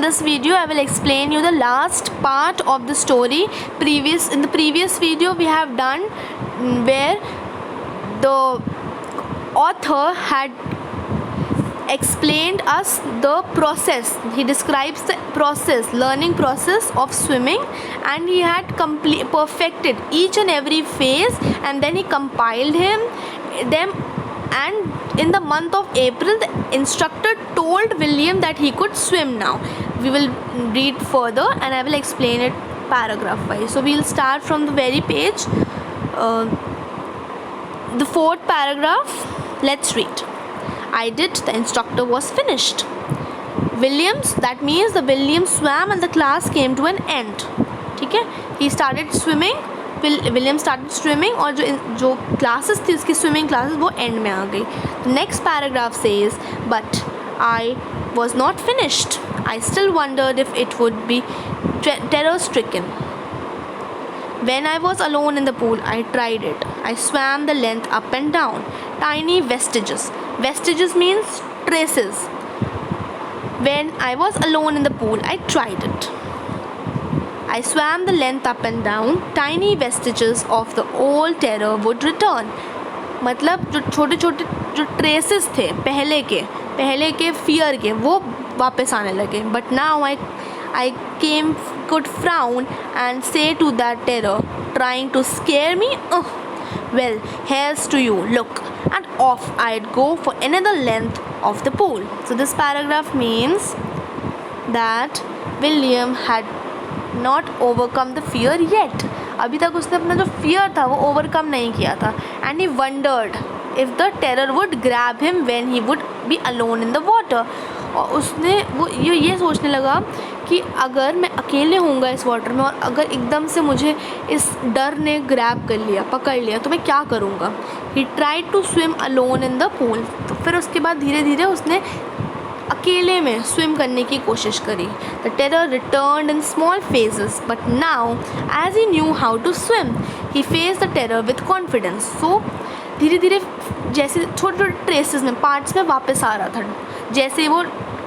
this video I will explain you the last part of the story. In the previous video we have done where the author had explained us the process. He describes the learning process of swimming, and he had perfected each and every phase, and then he compiled them. And in the month of April, the instructor told William that he could swim now. We will read further and I will explain it paragraph wise. So we'll start from the very page, the fourth paragraph. Let's read. I did. The instructor was finished. That means the William swam and the class came to an end. ठीक है? He started swimming. William started swimming, और जो classes थी उसकी swimming classes वो end में आ गई. The next paragraph says, but I was not finished. I still wondered if it would be terror-stricken. When I was alone in the pool, I tried it. I swam the length up and down. Tiny vestiges. Vestiges means traces. When I was alone in the pool, I tried it. I swam the length up and down. Tiny vestiges of the old terror would return. मतलब जो छोटे छोटे जो traces थे पहले के fear के वो वापस आने लगे. But now I could frown and say to that terror trying to scare me, oh, well, here's to you, look, and off I'd go for another length of the pool. So this paragraph means that William had not overcome the fear yet. अभी तक उसने अपना जो fear था वो overcome नहीं किया था. And he wondered if the terror would grab him when he would be alone in the water. और उसने वो ये सोचने लगा कि अगर मैं अकेले होऊंगा इस वाटर में और अगर एकदम से मुझे इस डर ने ग्रैब कर लिया, पकड़ लिया, तो मैं क्या करूँगा. He tried to swim alone in the pool. तो फिर उसके बाद धीरे धीरे उसने अकेले में स्विम करने की कोशिश करी. The terror returned in small phases, but now as he knew how to swim, he faced the terror with confidence. So धीरे धीरे जैसे छोटे छोटे ट्रेसेस में पार्ट्स में वापस आ रहा था, जैसे वो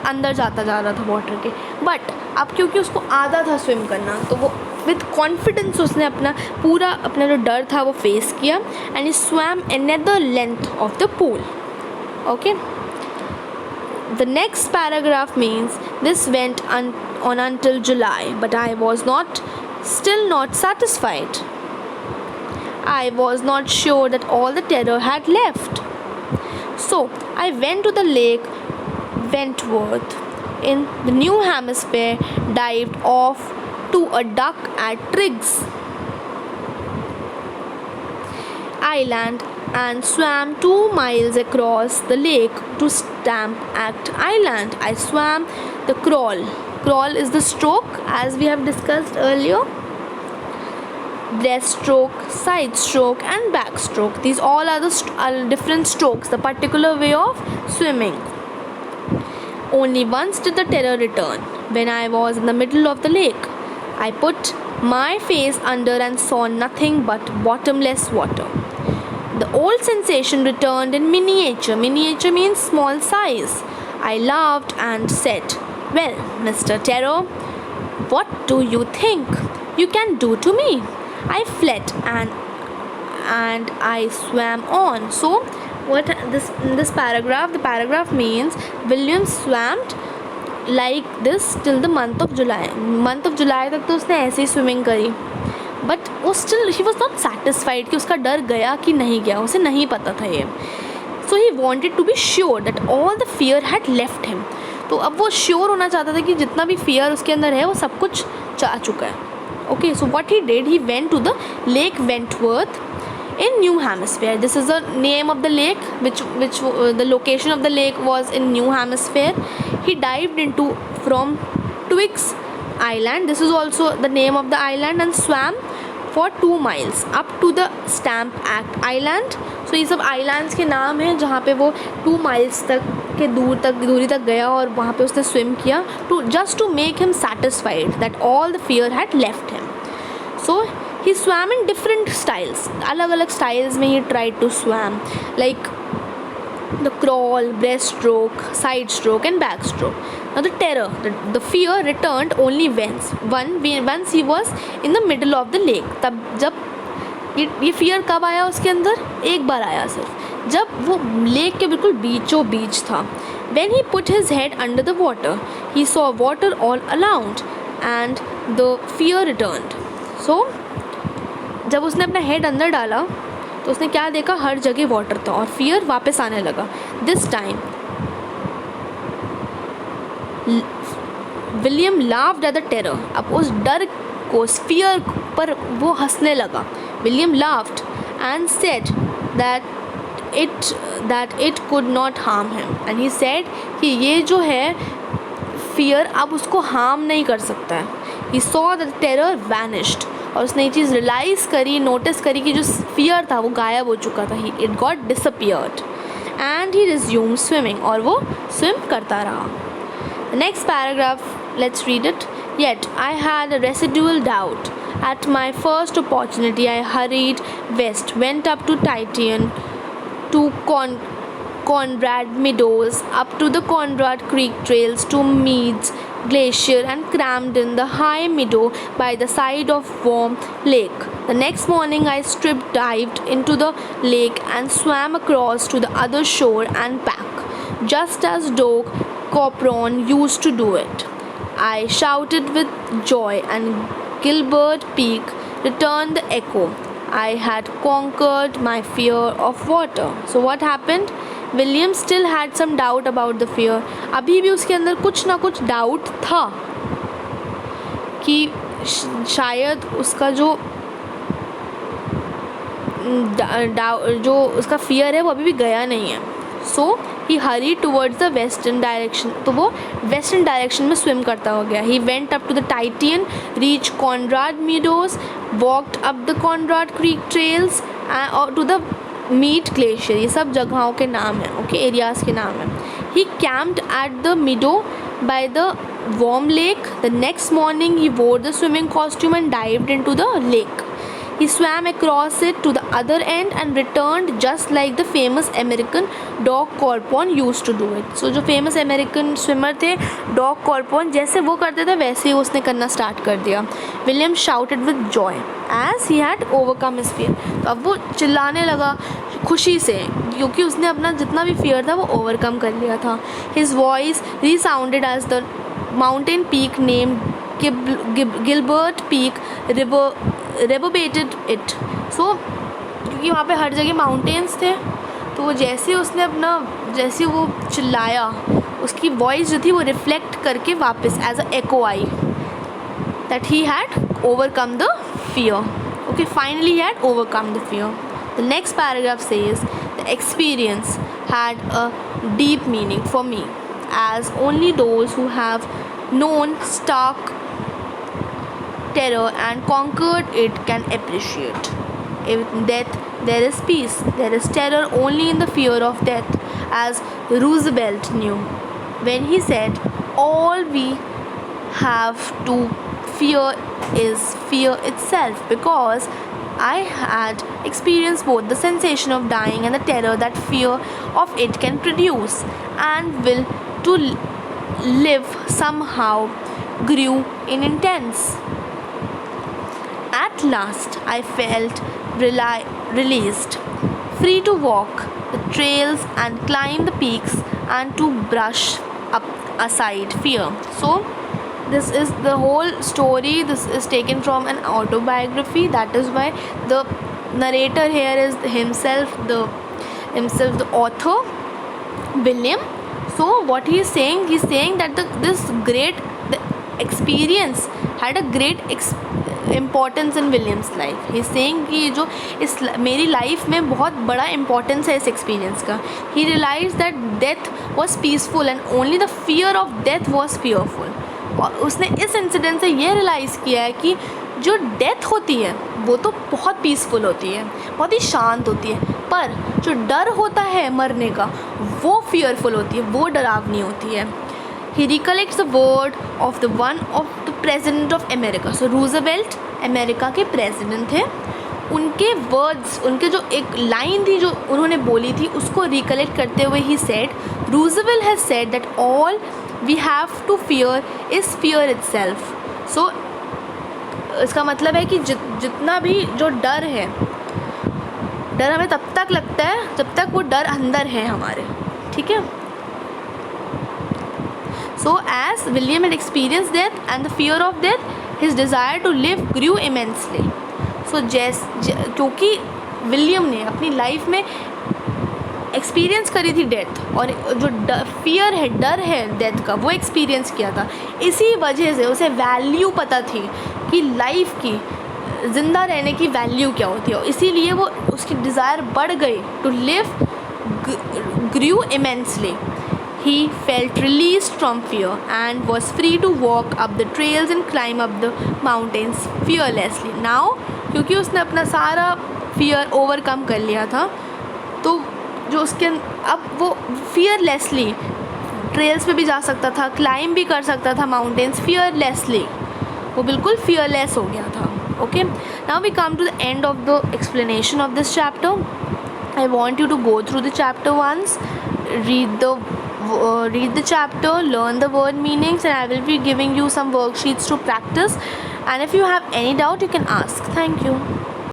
अंदर जाता जा रहा था वाटर के. बट अब क्योंकि उसको आधा था स्विम करना, तो वो विथ कॉन्फिडेंस उसने अपना जो डर था वो फेस किया. And he swum another length of the pool. Okay. The next paragraph means this went on until July, but I was still not satisfied. I was not sure that all the terror had left. So I went to the lake Wentworth in the New Hampshire, dived off to a duck at Triggs Island, and swam 2 miles across the lake to Stamp Act Island. I swam the crawl. Crawl is the stroke, as we have discussed earlier. Breaststroke, side stroke, and backstroke. These all are the different strokes, the particular way of swimming. Only once did the terror return. When I was in the middle of the lake, I put my face under and saw nothing but bottomless water. The old sensation returned in miniature. Miniature means small size. I laughed and said, well, Mr. Terror, what do you think you can do to me? I fled and I swam on. So what this paragraph, the paragraph means William swam like this till the month of July. Month of July तक तो उसने ऐसे ही swimming करी. But वो still he was not satisfied कि उसका डर गया कि नहीं गया, उसे नहीं पता था ये. So he wanted to be sure that all the fear had left him. तो अब वो श्योर होना चाहता था कि जितना भी फियर उसके अंदर है वो सब कुछ जा चुका है. Okay. So what he did, he went to the lake Wentworth in New Hampshire. This is the name of the lake, which the location of the lake was in New Hampshire. He dived into from Twiggs Island. This is also the name of the island, and swam for 2 miles up to the Stamp Act Island. So ये सब islands के नाम हैं जहाँ पे वो 2 miles तक के दूरी तक गया और वहाँ पे उसने swim किया to just to make him satisfied that all the fear had left him. So he swam in different styles. अलग-अलग styles में he tried to swim, like the crawl, breaststroke, side stroke, and backstroke. Now the terror, the fear returned only once he was in the middle of the lake. तब जब ये fear कब आया उसके अंदर? एक बार आया सिर्फ, जब वो लेक के बिल्कुल बीचों बीच था. When he put his head under the water, he saw water all around and the fear returned. So जब उसने अपना हेड अंदर डाला तो उसने क्या देखा? हर जगह वाटर था और फियर वापस आने लगा. This time William laughed at the terror. अब उस डर को, उस फियर पर वो हंसने लगा. William laughed and said that it could not harm him, and he said कि ये जो है फियर अब उसको हार्म नहीं कर सकता है. He saw that the terror vanished, और उसने ये चीज़ रियलाइज़ करी, नोटिस करी कि जो फियर था वो गायब हो चुका था. It got disappeared and he resumed swimming, और वो स्विम करता रहा. The next paragraph, let's read it. Yet I had a residual doubt. At my first opportunity I hurried west, went up to Titan, to Conrad Meadows, up to the Conrad Creek trails, to Meads Glacier, and crammed in the high meadow by the side of Warm Lake. The next morning I dived into the lake and swam across to the other shore and back, just as Doug Copron used to do it. I shouted with joy, and Gilbert Peak returned the echo. I had conquered my fear of water. So what happened? William still had some doubt about the fear. अभी भी उसके अंदर कुछ ना कुछ doubt था कि शायद उसका जो उसका फियर है वो अभी भी गया नहीं है. So he hurried towards the western direction. तो वो western direction में swim करता हो गया. He went up to the Titan, reached Conrad Meadows, walked up the Conrad Creek trails और to the Mead Glacier. ये सब जगहों के नाम हैं, okay, areas के नाम हैं. He camped at the meadow by the warm lake. The next morning he wore the swimming costume and dived into the lake. He swam across it to the other end and returned just like the famous American Doug Copron used to do it. So जो famous American swimmer थे Doug Copron, जैसे वो करते थे वैसे ही उसने करना start कर दिया. William shouted with joy as he had overcome his fear. तो अब वो चिल्लाने लगा खुशी से क्योंकि उसने अपना जितना भी फियर था वो ओवरकम कर लिया था. His voice resounded as the mountain peak named Gilbert Peak reverberated it. So क्योंकि वहाँ पे हर जगह माउंटेन्स थे तो वो जैसे वो चिल्लाया उसकी वॉइस जो थी वो रिफ्लेक्ट करके वापस एज अ एको आई that he had overcome the fear. Okay, finally he had overcome the fear. The next paragraph says the experience had a deep meaning for me, as only those who have known stark terror and conquered it can appreciate. In death there is peace. There is terror only in the fear of death, as Roosevelt knew when he said, all we have to fear is fear itself, because I had experienced both the sensation of dying and the terror that fear of it can produce, and will to live somehow grew in intense. At last I felt released, free to walk the trails and climb the peaks and to brush up aside fear. So this is the whole story. This is taken from an autobiography. That is why the narrator here is himself the author, William. So what he is saying, that the experience had a great importance in William's life. He is saying कि जो इस मेरी life में बहुत बड़ा importance है इस experience का. He realized that death was peaceful and only the fear of death was fearful. और उसने इस इंसिडेंट से ये रियलाइज़ किया है कि जो डेथ होती है वो तो बहुत पीसफुल होती है, बहुत ही शांत होती है, पर जो डर होता है मरने का वो फियरफुल होती है, वो डरावनी होती है. He recollects the word of the one of the president of America. So Roosevelt America के प्रेसिडेंट थे. उनके वर्ड्स, उनके जो एक लाइन थी जो उन्होंने बोली थी उसको रिकलेक्ट करते हुए ही said, Roosevelt has said that all we have to fear is fear itself. So इसका मतलब है कि जितना भी जो डर है, डर हमें तब तक लगता है जब तक वो डर अंदर है हमारे. ठीक है. So as William had experienced death and the fear of death, his desire to live grew immensely. So क्योंकि विलियम ने अपनी लाइफ में एक्सपीरियंस करी थी डेथ, और जो फियर है, डर है डेथ का, वो एक्सपीरियंस किया था, इसी वजह से उसे वैल्यू पता थी कि लाइफ की, ज़िंदा रहने की वैल्यू क्या होती है. इसीलिए वो उसकी डिज़ायर बढ़ गई. To live grew immensely. He felt released from fear and was free to walk up the trails and climb up the mountains fearlessly. Now क्योंकि उसने अपना सारा fear overcome कर लिया था, तो जो उसके अब वो fearlessly trails पे भी जा सकता था, climb भी कर सकता था mountains fearlessly. वो बिल्कुल fearless हो गया था. Okay, now we come to the end of the explanation of this chapter. I want you to go through the chapter once, read the chapter, learn the word meanings, and I will be giving you some worksheets to practice, and if you have any doubt you can ask. Thank you.